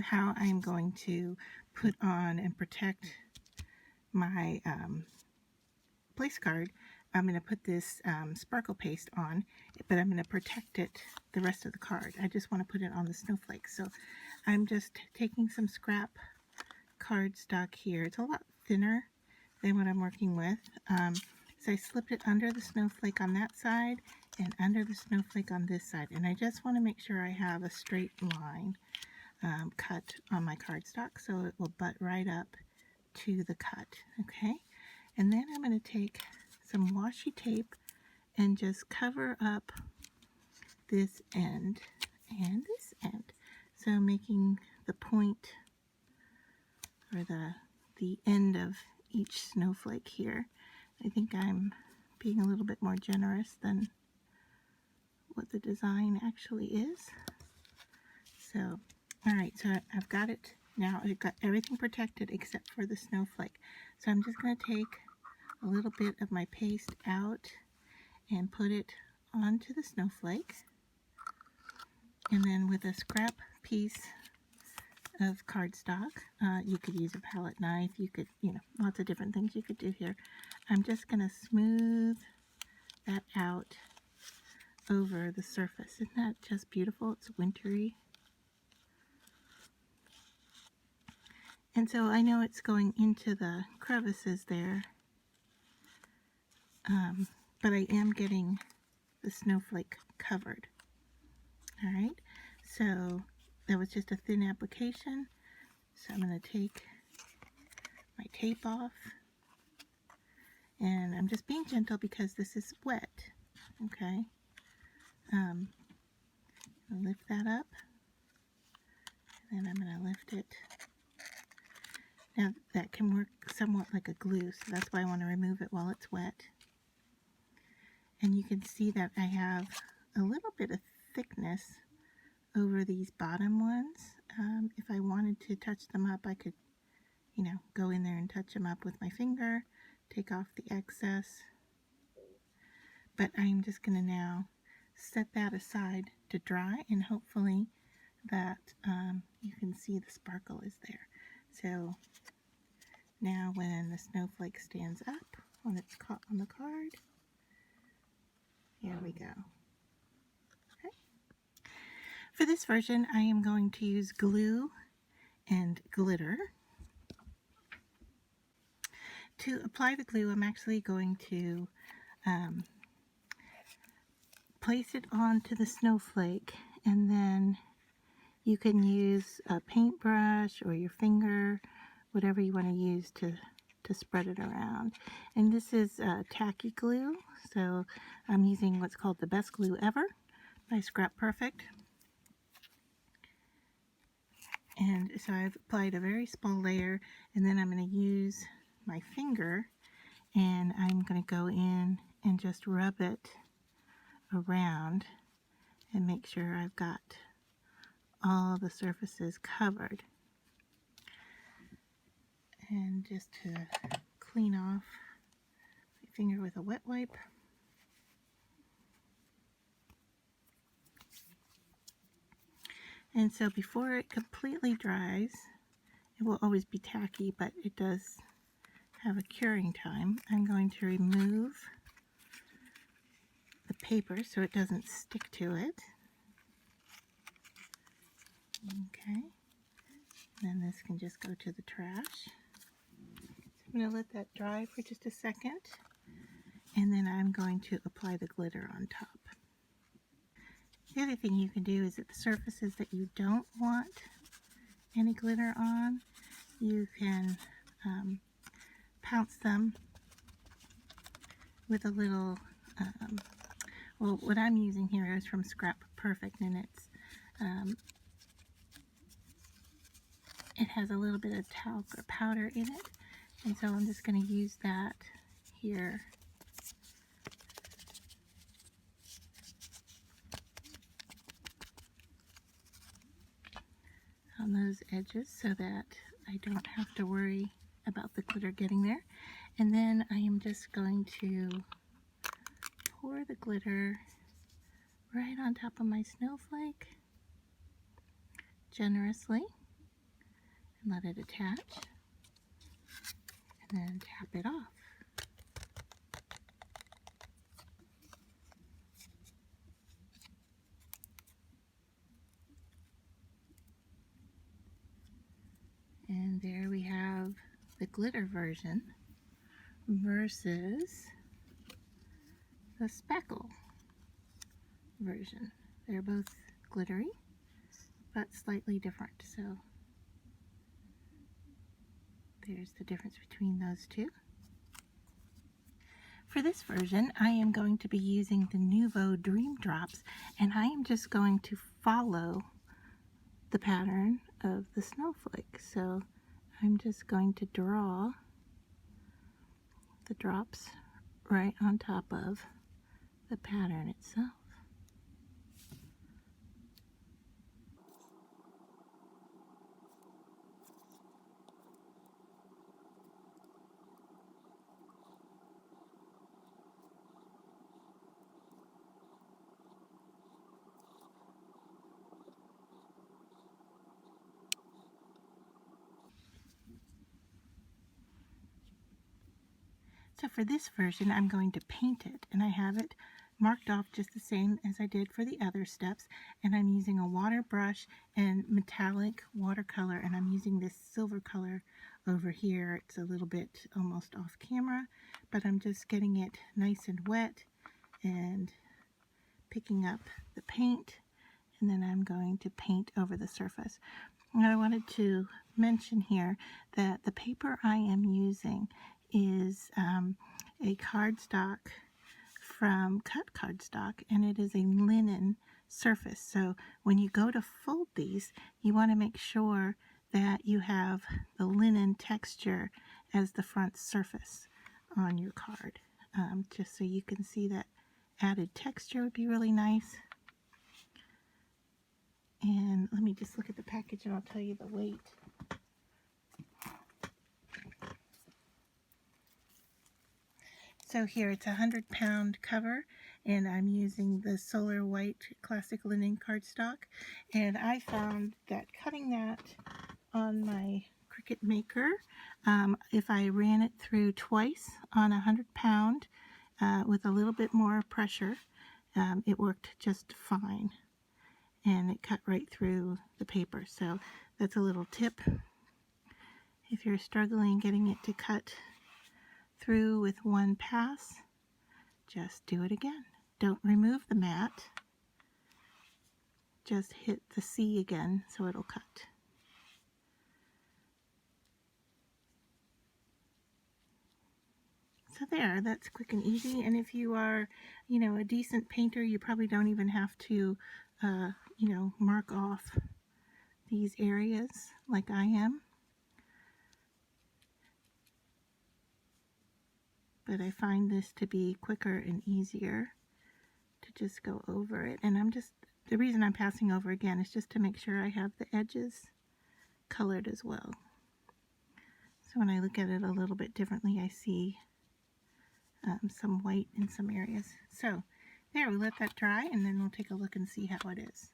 how I'm going to put on and protect my place card. I'm going to put this sparkle paste on, but I'm going to protect it the rest of the card. I just want to put it on the snowflake. So I'm just taking some scrap cardstock here. It's a lot thinner than what I'm working with. So I slipped it under the snowflake on that side and under the snowflake on this side. And I just want to make sure I have a straight line cut on my cardstock so it will butt right up to the cut. Okay, and then I'm going to take some washi tape and just cover up this end and this end. So making the point or the end of each snowflake here. I think I'm being a little bit more generous than what the design actually is. So, all right, so I've got it now. I've got everything protected except for the snowflake. So I'm just going to take a little bit of my paste out and put it onto the snowflake. And then with a scrap piece of cardstock, you could use a palette knife, you could, lots of different things you could do here. I'm just going to smooth that out over the surface. Isn't that just beautiful? It's wintry. And so I know it's going into the crevices there, but I am getting the snowflake covered. All right, so that was just a thin application. So I'm going to take my tape off, and I'm just being gentle because this is wet. Okay, I'll lift that up, and then I'm going to lift it. Now that can work somewhat like a glue, so that's why I want to remove it while it's wet. And you can see that I have a little bit of thickness over these bottom ones. If I wanted to touch them up, I could, go in there and touch them up with my finger, take off the excess. But I'm just going to now set that aside to dry, and hopefully that you can see the sparkle is there. So now when the snowflake stands up, when it's caught on the card, here we go. Okay. For this version, I am going to use glue and glitter. To apply the glue, I'm actually going to place it onto the snowflake, and then you can use a paintbrush or your finger, whatever you want to use to spread it around. And this is tacky glue, so I'm using what's called the Best Glue Ever by Scrap Perfect. And so I've applied a very small layer, and then I'm going to use my finger, and I'm going to go in and just rub it around and make sure I've got all the surfaces covered. And just to clean off my finger with a wet wipe. And so before it completely dries, it will always be tacky, but it does have a curing time. I'm going to remove the paper so it doesn't stick to it. Okay, then this can just go to the trash. I'm going to let that dry for just a second, and then I'm going to apply the glitter on top. The other thing you can do is at the surfaces that you don't want any glitter on, you can pounce them with a little, well, what I'm using here is from Scrap Perfect, and it has a little bit of talc or powder in it, and so I'm just going to use that here. On those edges so that I don't have to worry about the glitter getting there. And then I am just going to pour the glitter right on top of my snowflake generously. and let it attach, and then tap it off. And there we have the glitter version versus the speckle version. They're both glittery, but slightly different. So there's the difference between those two. For this version, I am going to be using the Nuvo Dream Drops, and I am just going to follow the pattern of the snowflake. So I'm just going to draw the drops right on top of the pattern itself. So for this version, I'm going to paint it, and I have it marked off just the same as I did for the other steps, and I'm using a water brush and metallic watercolor, and I'm using this silver color over here. It's a little bit almost off camera, but I'm just getting it nice and wet and picking up the paint, and then I'm going to paint over the surface. And I wanted to mention here that the paper I am using is a cardstock from Cut Cardstock, and it is a linen surface. So when you go to fold these, you want to make sure that you have the linen texture as the front surface on your card, just so you can see that added texture would be really nice. And let me just look at the package and I'll tell you the weight. So here it's a 100-pound cover, and I'm using the Solar White Classic Linen Cardstock. And I found that cutting that on my Cricut Maker, if I ran it through twice on a 100-pound with a little bit more pressure, it worked just fine. And it cut right through the paper. So that's a little tip. If you're struggling getting it to cut through with one pass, just do it again. Don't remove the mat. Just hit the C again so it'll cut. So there, that's quick and easy. And if you are, a decent painter, you probably don't even have to, mark off these areas like I am. But I find this to be quicker and easier to just go over it. And the reason I'm passing over again is just to make sure I have the edges colored as well. So when I look at it a little bit differently, I see some white in some areas. So there, we let that dry, and then we'll take a look and see how it is.